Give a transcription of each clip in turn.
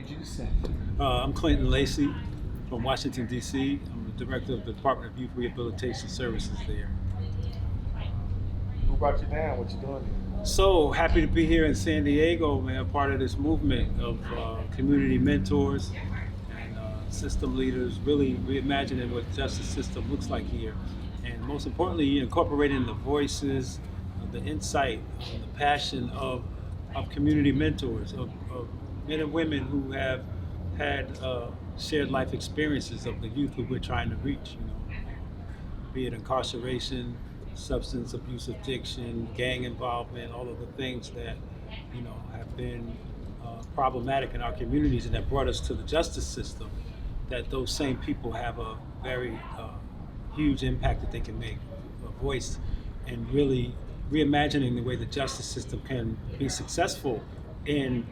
introduce? I'm Clinton Lacey from Washington, D.C. I'm the director of the Department of Youth Rehabilitation Services there. Who brought you down? What you doing here? So happy to be here in San Diego, man, part of this movement of community mentors and system leaders, really reimagining what the justice system looks like here. And most importantly, incorporating the voices, the insight, the passion of community mentors, of men and women who have had shared life experiences of the youth who we're trying to reach, be it incarceration, substance abuse addiction, gang involvement, all of the things that, have been problematic in our communities and that brought us to the justice system, that those same people have a very huge impact that they can make, a voice, and really reimagining the way the justice system can be successful in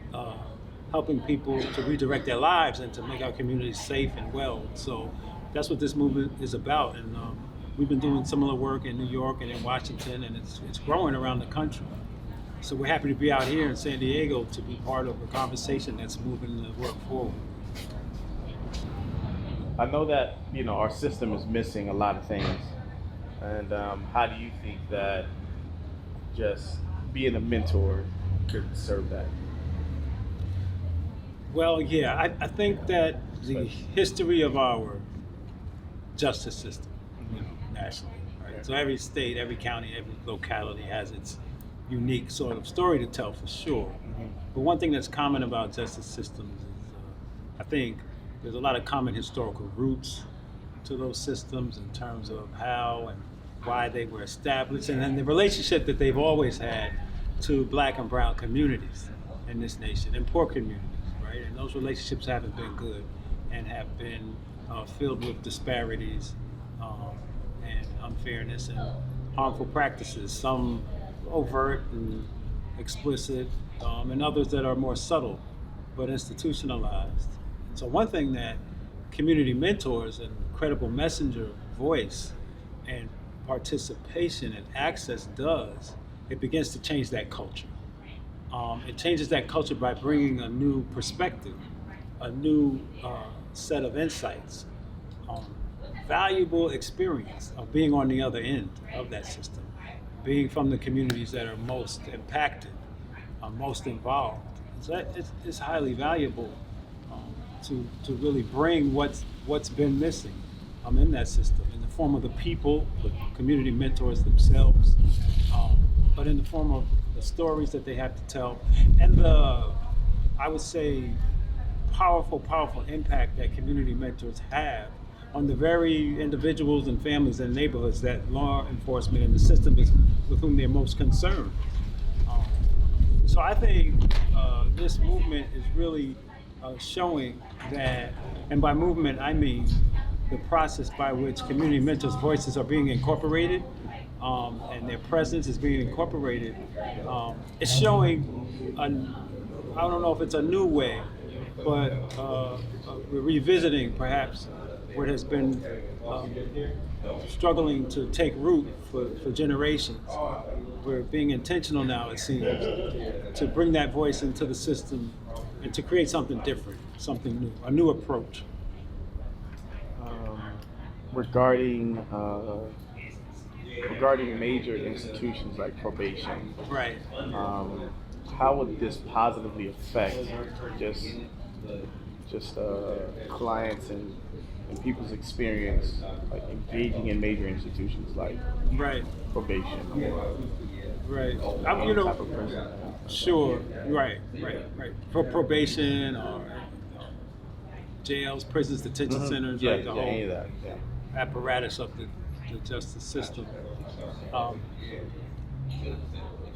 helping people to redirect their lives and to make our communities safe and well. So that's what this movement is about. And we've been doing similar work in New York and in Washington, and it's growing around the country. So we're happy to be out here in San Diego to be part of a conversation that's moving the work forward. I know that our system is missing a lot of things, and how do you think that just being a mentor could serve that? Well, yeah, I think that the history of our justice system, nationally, right? So every state, every county, every locality has its unique sort of story to tell for sure. But one thing that's common about justice systems is, I think, there's a lot of common historical roots to those systems in terms of how and why they were established, and then the relationship that they've always had to Black and brown communities in this nation, and poor communities, right? And those relationships haven't been good and have been filled with disparities and unfairness and harmful practices, some overt and explicit, and others that are more subtle but institutionalized. So one thing that community mentors and credible messenger voice and participation and access does, it begins to change that culture. It changes that culture by bringing a new perspective, a new set of insights, valuable experience of being on the other end of that system, being from the communities that are most impacted, most involved. So it's highly valuable to really bring what's been missing in that system in the form of the people, the community mentors themselves, but in the form of the stories that they have to tell, and I would say, powerful impact that community mentors have on the very individuals and families and neighborhoods that law enforcement and the system is with whom they're most concerned. So I think this movement is really showing that, and by movement I mean the process by which community mentors' voices are being incorporated and their presence is being incorporated. It's showing, I don't know if it's a new way, but we're revisiting perhaps what has been struggling to take root for generations. We're being intentional now, it seems, to bring that voice into the system and to create something different, something new, a new approach. Regarding major institutions like probation, Right. How would this positively affect just clients and people's experience, like engaging in major institutions like Right. probation? Right. Type of person. Sure. Right. For probation or jails, prisons, detention centers, Yeah, like the whole any of that. Yeah. apparatus of the justice system.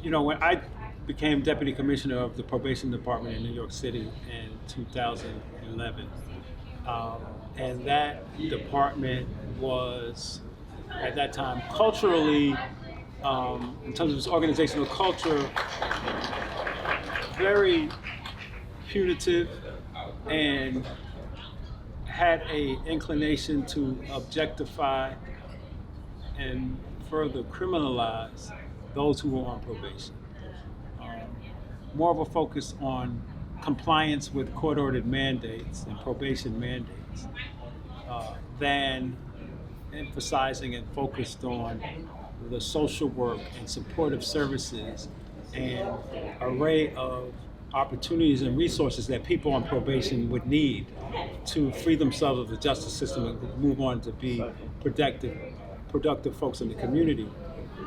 When I became deputy commissioner of the probation department in New York City in 2011, and that department was, at that time, culturally, in terms of its organizational culture, very punitive and had a inclination to objectify and further criminalize those who were on probation. More of a focus on compliance with court-ordered mandates and probation mandates than emphasizing and focused on the social work and supportive services and array of opportunities and resources that people on probation would need to free themselves of the justice system and move on to be productive folks in the community.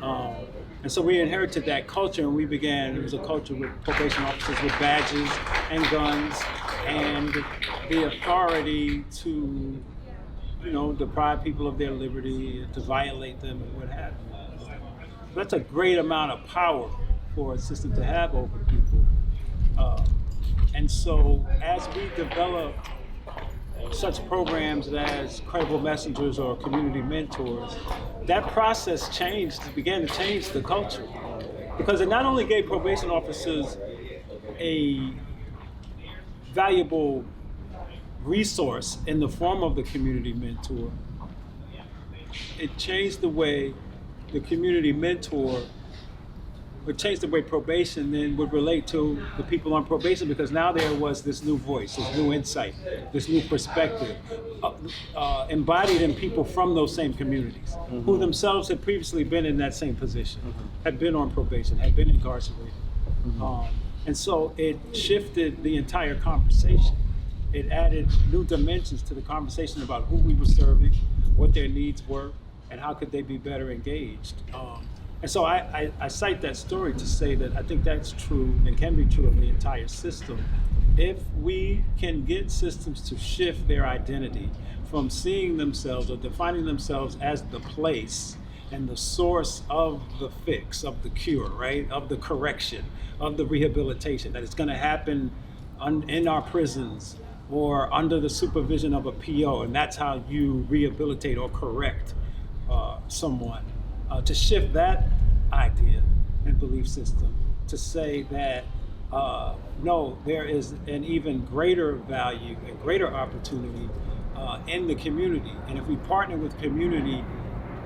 And so we inherited that culture, and it was a culture with probation officers with badges and guns and the authority to, deprive people of their liberty, to violate them and what have you. That's a great amount of power for a system to have over people. And so as we develop such programs as credible messengers or community mentors, that process began to change the culture, because it not only gave probation officers a valuable resource in the form of the community mentor, it changed the way the community mentor would change the way probation then would relate to the people on probation, because now there was this new voice, this new insight, this new perspective embodied in people from those same communities who themselves had previously been in that same position, had been on probation, had been incarcerated. And so it shifted the entire conversation. It added new dimensions to the conversation about who we were serving, what their needs were, and how could they be better engaged. And so I cite that story to say that I think that's true and can be true of the entire system. If we can get systems to shift their identity from seeing themselves or defining themselves as the place and the source of the fix, of the cure, right, of the correction, of the rehabilitation, that it's going to happen in our prisons or under the supervision of a PO, and that's how you rehabilitate or correct someone. To shift that idea and belief system to say that no, there is an even greater value and greater opportunity in the community. And if we partner with community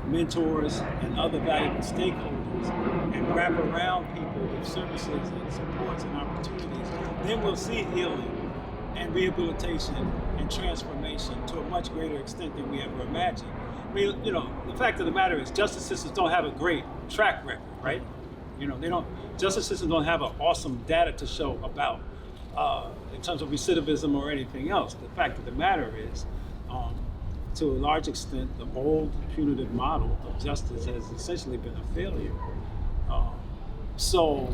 mentors and other valuable stakeholders and wrap around people with services and supports and opportunities, then we'll see healing and rehabilitation and transformation to a much greater extent than we ever imagined. I mean, the fact of the matter is justice systems don't have a great track record, right? Justice systems don't have an awesome data to show about in terms of recidivism or anything else. The fact of the matter is, to a large extent, the old punitive model of justice has essentially been a failure. So